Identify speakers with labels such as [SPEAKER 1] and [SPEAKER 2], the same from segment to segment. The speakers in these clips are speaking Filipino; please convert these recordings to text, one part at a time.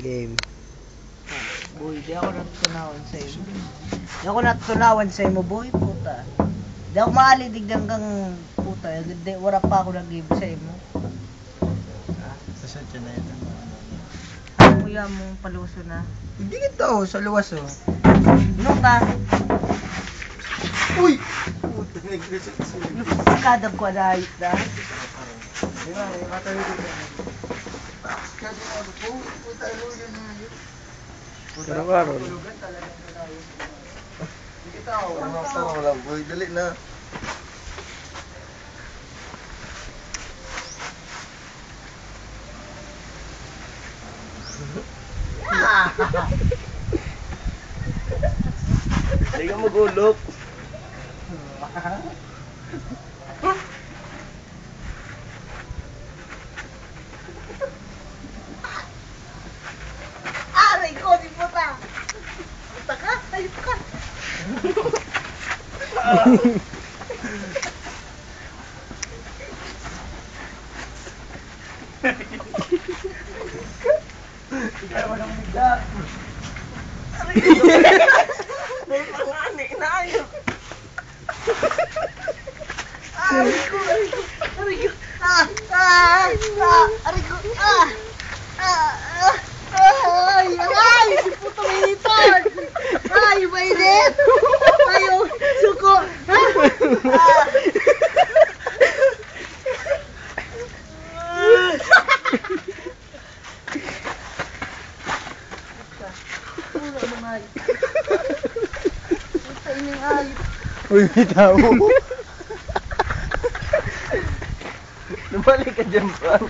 [SPEAKER 1] Game.
[SPEAKER 2] Boy, di ako natutunawan sa iyo. Di ako natutunawan sa iyo, boy, puta. Di ako maalidig hanggang puta. Di, wala pa ako nag-give sa iyo.
[SPEAKER 1] Sasad ka na yun.
[SPEAKER 2] Kuya mo paluso na.
[SPEAKER 1] Hindi kita sa luwas oh.
[SPEAKER 2] No ka?
[SPEAKER 1] Uy! Puta, nag-reset sila.
[SPEAKER 2] Kadab ko na ayot na.
[SPEAKER 1] Di ba, makatawid ko na. Kasi ano po, puta, luyan na yun. Pero karon. Kita ako. Ano lang, boy, dali na. Hindi ka magulok.
[SPEAKER 2] Aray ko, di puta! Puta ka? Ayop ka!
[SPEAKER 1] Ikaw mo nang bigla.
[SPEAKER 2] Aray ko! May pangani na ayop! Aray ko! Aray ko! Aray ko! Aray ko! Ay! Ay! Si puta may ipan! Ay! Mainit! Ayaw! Suko! Pura mga ayop. Puta ining ayop.
[SPEAKER 1] Uy, may tao. Lumalik ka dyan, Frank.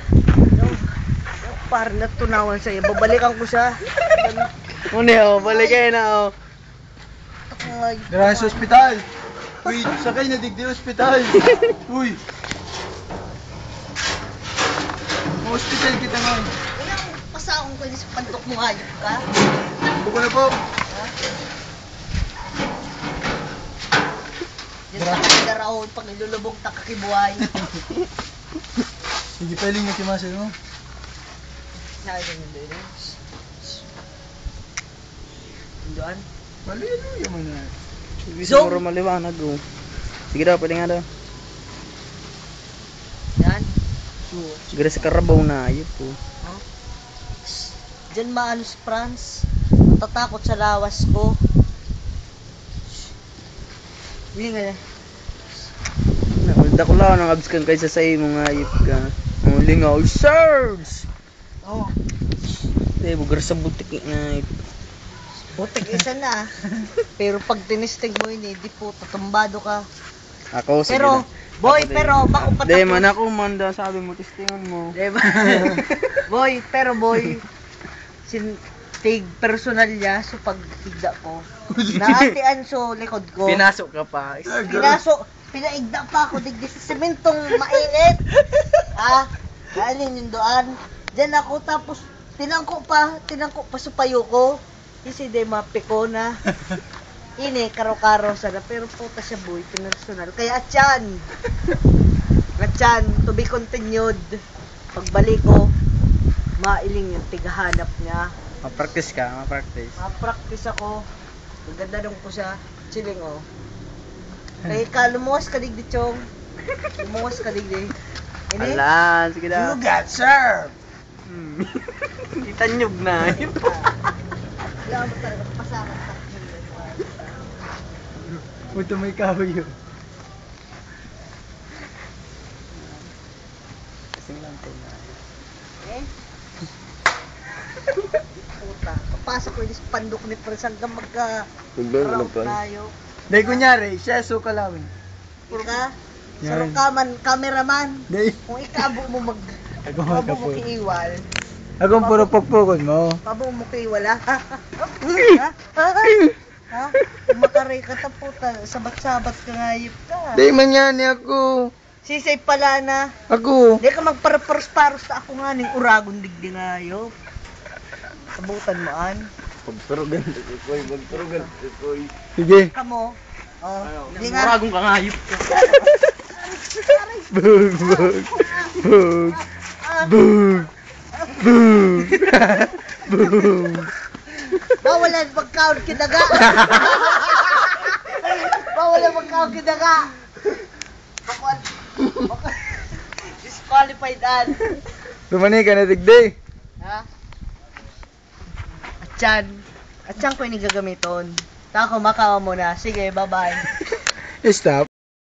[SPEAKER 2] Parang natunawan sa'yo. Babalikan ko siya.
[SPEAKER 1] Muna, balik kayo na,
[SPEAKER 2] Ay,
[SPEAKER 1] Dara sa ospital. Uy, sakay na digdi ospital. Uy. Hospital kita nga.
[SPEAKER 2] walang pasaong ko sa pandok mo ayop ka.
[SPEAKER 1] Buko na po.
[SPEAKER 2] Diyan sa kagaraon pag nilulubog ta kakibuhay.
[SPEAKER 1] Sige, peling na kimasa mo.
[SPEAKER 2] Nakita niyo doon. Doon?
[SPEAKER 1] Mali-mali mo na.
[SPEAKER 2] Zoom!
[SPEAKER 1] Siguro maliwanag oh. Sige daw, pwede nga daw.
[SPEAKER 2] Yan.
[SPEAKER 1] Siguro sa karabaw na, ayun po.
[SPEAKER 2] Huh? Diyan maalos France. Matatakot sa lawas ko. Hindi nga na.
[SPEAKER 1] Nakulda ko lang ang abs kang kaysa sa'yo mga ayip ka. Ang lingaw, Sarge!
[SPEAKER 2] Oh.
[SPEAKER 1] Eh, bugar sa butik na ayip.
[SPEAKER 2] Butik isa na. Pero pag tinistig mo yun di po, tatumbado ka.
[SPEAKER 1] Ako, sige
[SPEAKER 2] Pero,
[SPEAKER 1] na.
[SPEAKER 2] boy,
[SPEAKER 1] Ako,
[SPEAKER 2] pero bako patapos.
[SPEAKER 1] Di man ako man daw sabi mo, testingan mo.
[SPEAKER 2] Diba? Boy, pero boy, tig personal niya so pag tigda ko. Naatian so likod ko.
[SPEAKER 1] Pinasok ka pa.
[SPEAKER 2] Pinaigda pa ako digdi sa sementong mainit. Galing yung doan. Diyan ako tapos tinangko pa sa payo ko. Kasi de mapiko na. Ini karo-karo sana pero puta siya boy, personal. Kaya atyan, to be continued. Pagbalik ko, mailing yung tighanap niya.
[SPEAKER 1] Ma-practice ka, ma-practice.
[SPEAKER 2] Ma-practice ako. Maganda nung ko siya. Chilling oh. Kaya ka, lumuwas ka digdi, Chong. Lumuwas ka digdi. Ini?
[SPEAKER 1] Alan, sige daw.
[SPEAKER 2] You got served!
[SPEAKER 1] Kita nyug na.
[SPEAKER 2] Kailangan mo talaga pasakan sa
[SPEAKER 1] Puto may kahoy yun. Kasing lang tayo na.
[SPEAKER 2] Eh? Puta. Papasok ko yung pandok ni Pres hanggang magka-round tayo.
[SPEAKER 1] Dahil kunyari, siya suka lang.
[SPEAKER 2] Ika?
[SPEAKER 1] Yan.
[SPEAKER 2] Sarong kaman, cameraman.
[SPEAKER 1] Dahil,
[SPEAKER 2] Kung ikabo mo
[SPEAKER 1] Ako
[SPEAKER 2] pabo mo
[SPEAKER 1] magkapo.
[SPEAKER 2] kiiwal.
[SPEAKER 1] akong puro pagpukod mo.
[SPEAKER 2] Pabo mo kiiwala. Ha? Kung makaray ka ta puta, sabat-sabat ka ngayip ka.
[SPEAKER 1] Dahil man yan ako.
[SPEAKER 2] Sisay pala na.
[SPEAKER 1] Ako.
[SPEAKER 2] Di ka magparos-paros ta ako nga ning uragon digdi ngayop. Sabutan mo an.
[SPEAKER 1] Pagturugan ko koy, pagturugan ko koy. Sige.
[SPEAKER 2] Kamo. Oh, di
[SPEAKER 1] Muragong ka nga hayop ka. Bug, bug, bug, bug, bug.
[SPEAKER 3] Boom.
[SPEAKER 2] Bawalan pagkaon kidaga. Bawalan pagkaon kidaga. Disqualified an.
[SPEAKER 3] Lumani ka na digday.
[SPEAKER 2] Ha? Atyan ko ini gagamiton. Tako makawa mo na. Sige, bye-bye.
[SPEAKER 3] Stop.